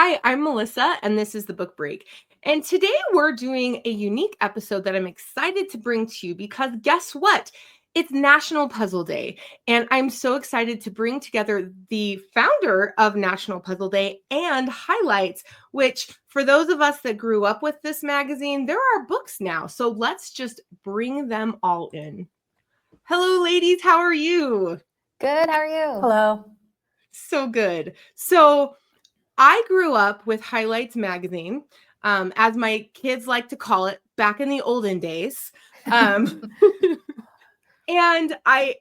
Hi, I'm Melissa, and this is the Book Break. And today we're doing a unique episode that I'm excited to bring to you because guess what? It's National Puzzle Day. And I'm so excited to bring together the founder of National Puzzle Day and Highlights, which for those of us that grew up with this magazine, there are books now. So let's just bring them all in. Hello, ladies. How are you? Good. How are you? Hello. So good. So I grew up with Highlights magazine, as my kids like to call it, back in the olden days. And I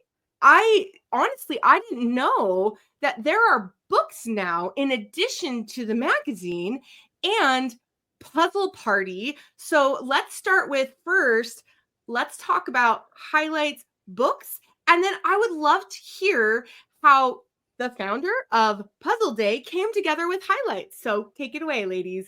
honestly, I didn't know that there are books now in addition to the magazine and Puzzle Party. So let's start with first, let's talk about Highlights books. And then I would love to hear how the founder of Puzzle Day came together with Highlights. So take it away, ladies.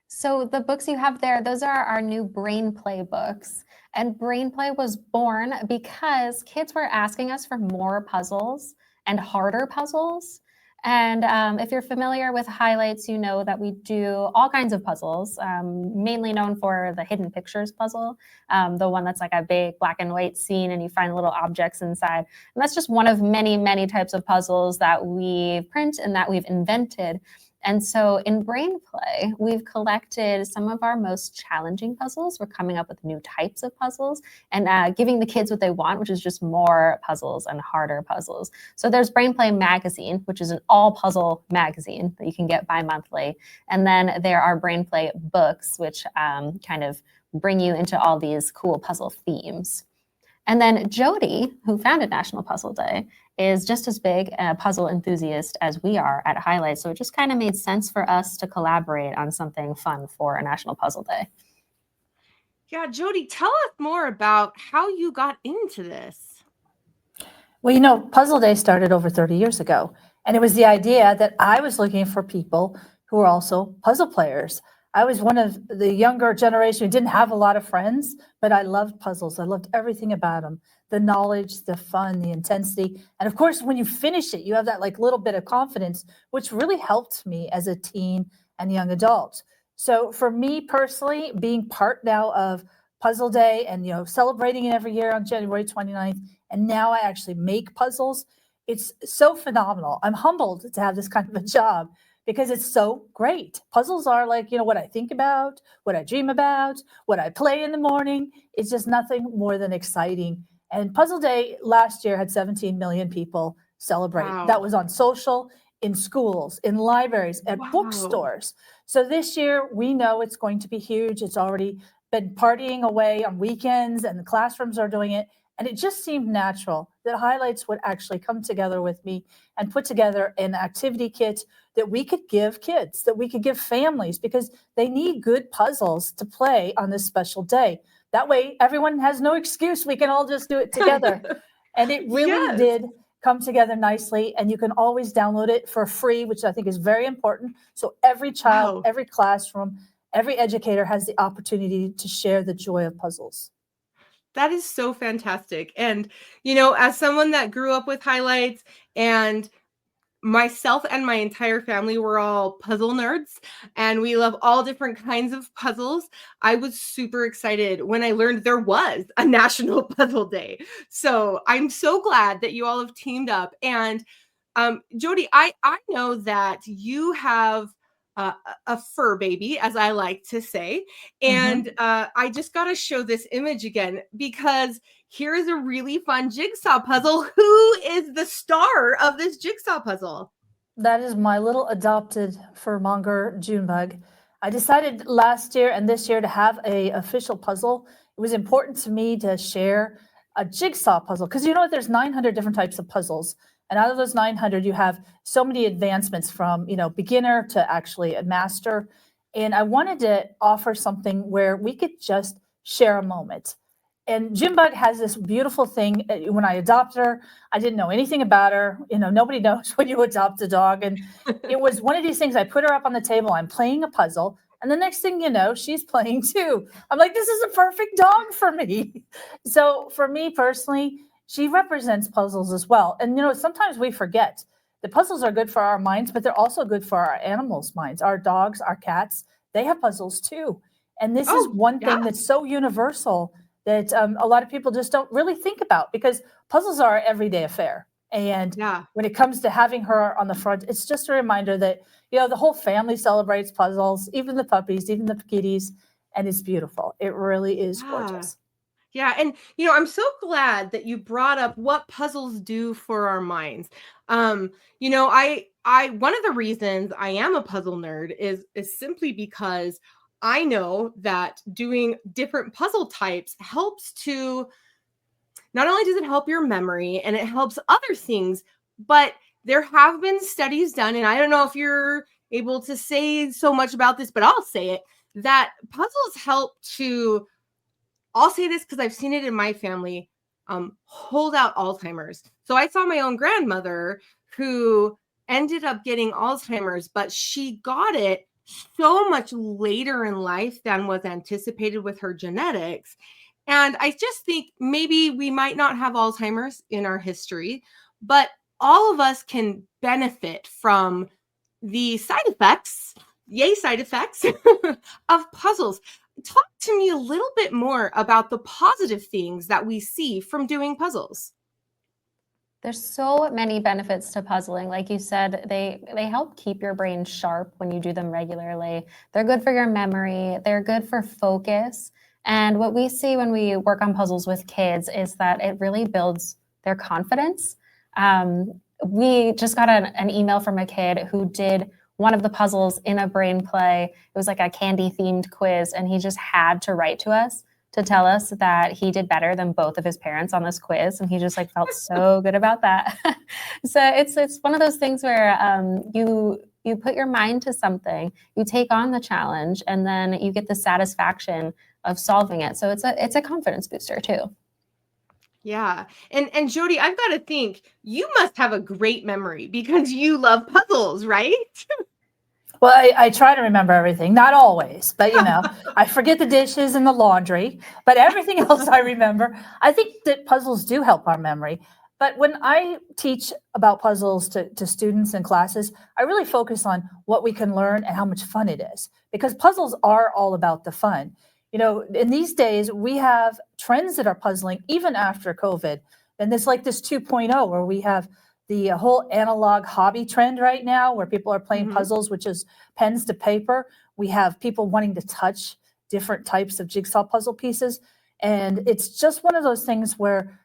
So the books you have there, those are our new Brain Play books. And Brain Play was born because kids were asking us for more puzzles and harder puzzles. And if you're familiar with Highlights, you know that we do all kinds of puzzles, mainly known for the hidden pictures puzzle, the one that's like a big black and white scene and you find little objects inside. And that's just one of many, many types of puzzles that we print and that we've invented. And so in Brain Play, we've collected some of our most challenging puzzles. We're coming up with new types of puzzles and giving the kids what they want, which is just more puzzles and harder puzzles. So there's Brain Play Magazine, which is an all puzzle magazine that you can get bi-monthly. And then there are Brain Play books, which kind of bring you into all these cool puzzle themes. And then Jodi, who founded National Puzzle Day, is just as big a puzzle enthusiast as we are at Highlights. So it just kind of made sense for us to collaborate on something fun for a National Puzzle Day. Yeah, Jodi, tell us more about how you got into this. Well, Puzzle Day started over 30 years ago, and it was the idea that I was looking for people who were also puzzle players. I was one of the younger generation who didn't have a lot of friends, but I loved puzzles. I loved everything about them, the knowledge, the fun, the intensity. And of course, when you finish it, you have that like little bit of confidence, which really helped me as a teen and young adult. So for me personally, being part now of Puzzle Day and, celebrating it every year on January 29th, and now I actually make puzzles, it's so phenomenal. I'm humbled to have this kind of a job, because it's so great. Puzzles are like, what I think about, what I dream about, what I play in the morning. It's just nothing more than exciting. And Puzzle Day last year had 17 million people celebrate. Wow. That was on social, in schools, in libraries, at bookstores. So this year, we know it's going to be huge. It's already been partying away on weekends, and the classrooms are doing it. And it just seemed natural that Highlights would actually come together with me and put together an activity kit that we could give kids, that we could give families, because they need good puzzles to play on this special day. That way, everyone has no excuse. We can all just do it together. And it really did come together nicely. And you can always download it for free, which I think is very important. So every child, every classroom, every educator has the opportunity to share the joy of puzzles. That is so fantastic. And, as someone that grew up with Highlights, and myself and my entire family were all puzzle nerds, and we love all different kinds of puzzles, I was super excited when I learned there was a National Puzzle Day. So I'm so glad that you all have teamed up. And Jodi, I know that you have a fur baby, as I like to say. And I just got to show this image again, because here is a really fun jigsaw puzzle. Who is the star of this jigsaw puzzle? That is my little adopted furmonger, Junebug. I decided last year and this year to have an official puzzle. It was important to me to share a jigsaw puzzle, because there's 900 different types of puzzles. And out of those 900, you have so many advancements from, beginner to actually a master. And I wanted to offer something where we could just share a moment. And Junebug has this beautiful thing. When I adopted her, I didn't know anything about her. Nobody knows when you adopt a dog. And it was one of these things. I put her up on the table. I'm playing a puzzle. And the next thing you know, she's playing too. I'm like, this is a perfect dog for me. So for me personally, she represents puzzles as well. And, sometimes we forget the puzzles are good for our minds, but they're also good for our animals' minds. Our dogs, our cats, they have puzzles too. And this is Oh, one yeah. thing that's so universal that a lot of people just don't really think about, because puzzles are an everyday affair. And Yeah. when it comes to having her on the front, it's just a reminder that, the whole family celebrates puzzles, even the puppies, even the kitties, and it's beautiful. It really is Yeah. gorgeous. Yeah. And, I'm so glad that you brought up what puzzles do for our minds. One of the reasons I am a puzzle nerd is simply because I know that doing different puzzle types helps to, not only does it help your memory and it helps other things, but there have been studies done, and I don't know if you're able to say so much about this, but I'll say it, that puzzles help to, I'll say this because I've seen it in my family, hold out Alzheimer's. So I saw my own grandmother who ended up getting Alzheimer's, but she got it so much later in life than was anticipated with her genetics. And I just think maybe we might not have Alzheimer's in our history, but all of us can benefit from the side effects, side effects of puzzles. Talk to me a little bit more about the positive things that we see from doing puzzles. There's so many benefits to puzzling. Like you said, they help keep your brain sharp when you do them regularly. They're good for your memory. They're good for focus. And what we see when we work on puzzles with kids is that it really builds their confidence. We just got an email from a kid who did one of the puzzles in a brain play. It was like a candy themed quiz, and he just had to write to us to tell us that he did better than both of his parents on this quiz. And he just felt so good about that. So it's one of those things where you put your mind to something, you take on the challenge, and then you get the satisfaction of solving it. So it's a confidence booster too. Yeah. And Jodi, I've got to think you must have a great memory because you love puzzles, right? Well, I try to remember everything, not always, but I forget the dishes and the laundry, but everything else I remember. I think that puzzles do help our memory. But when I teach about puzzles to students and classes, I really focus on what we can learn and how much fun it is, because puzzles are all about the fun. In these days, we have trends that are puzzling even after COVID. And it's like this 2.0 where we have the whole analog hobby trend right now, where people are playing puzzles, which is pens to paper. We have people wanting to touch different types of jigsaw puzzle pieces. And it's just one of those things where,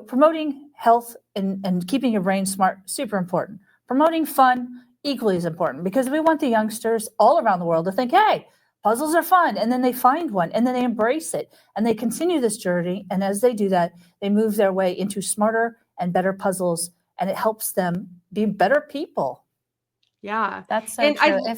promoting health and keeping your brain smart, super important. Promoting fun, equally as important, because we want the youngsters all around the world to think, hey, puzzles are fun. And then they find one and then they embrace it and they continue this journey. And as they do that, they move their way into smarter and better puzzles. And it helps them be better people. Yeah. That's so true.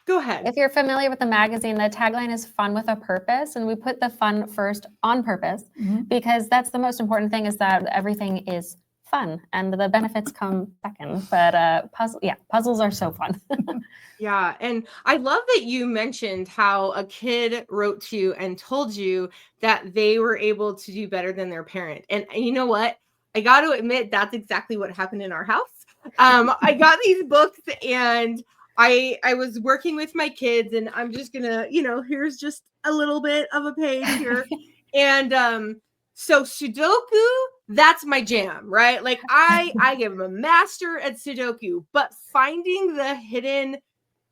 Go ahead. If you're familiar with the magazine, the tagline is fun with a purpose. And we put the fun first on purpose because that's the most important thing, is that everything is fun and the benefits come second. But puzzles are so fun. Yeah. And I love that you mentioned how a kid wrote to you and told you that they were able to do better than their parent. And you know what? I got to admit, that's exactly what happened in our house. I got these books and I was working with my kids, and I'm just going to, here's just a little bit of a page here. And so Sudoku, that's my jam, right? Like I give them a master at Sudoku, but finding the hidden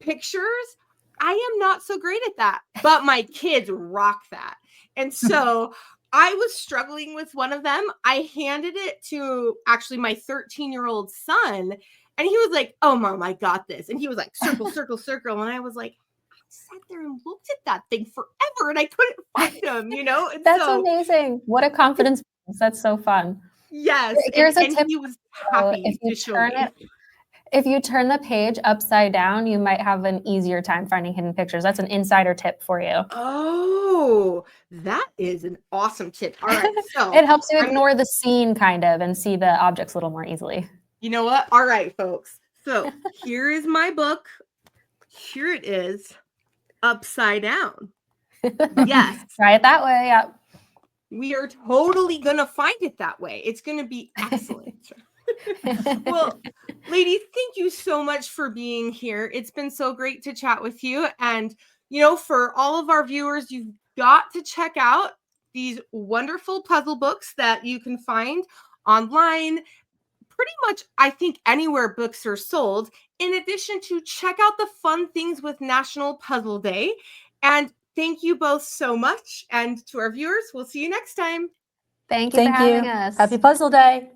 pictures, I am not so great at that, but my kids rock that. And so I was struggling with one of them. I handed it to actually my 13-year-old son, and he was like, oh, Mom, I got this. And he was like, circle, circle, circle. And I was like, I sat there and looked at that thing forever and I couldn't find them, And That's amazing. What a confidence boost. That's so fun. Yes. Here's a tip. He was happy to show me. If you turn the page upside down, you might have an easier time finding hidden pictures. That's an insider tip for you. Oh, that is an awesome tip. All right. So it helps you ignore the scene kind of and see the objects a little more easily. You know what? All right, folks. So here is my book. Here it is, upside down. Yes. Try it that way. Yeah. We are totally going to find it that way. It's going to be excellent. Well, Ladies, thank you so much for being here. It's been so great to chat with you. And, for all of our viewers, you've got to check out these wonderful puzzle books that you can find online, pretty much, I think, anywhere books are sold. In addition to check out the fun things with National Puzzle Day. And thank you both so much. And to our viewers, we'll see you next time. Thank you for having us. Happy Puzzle Day.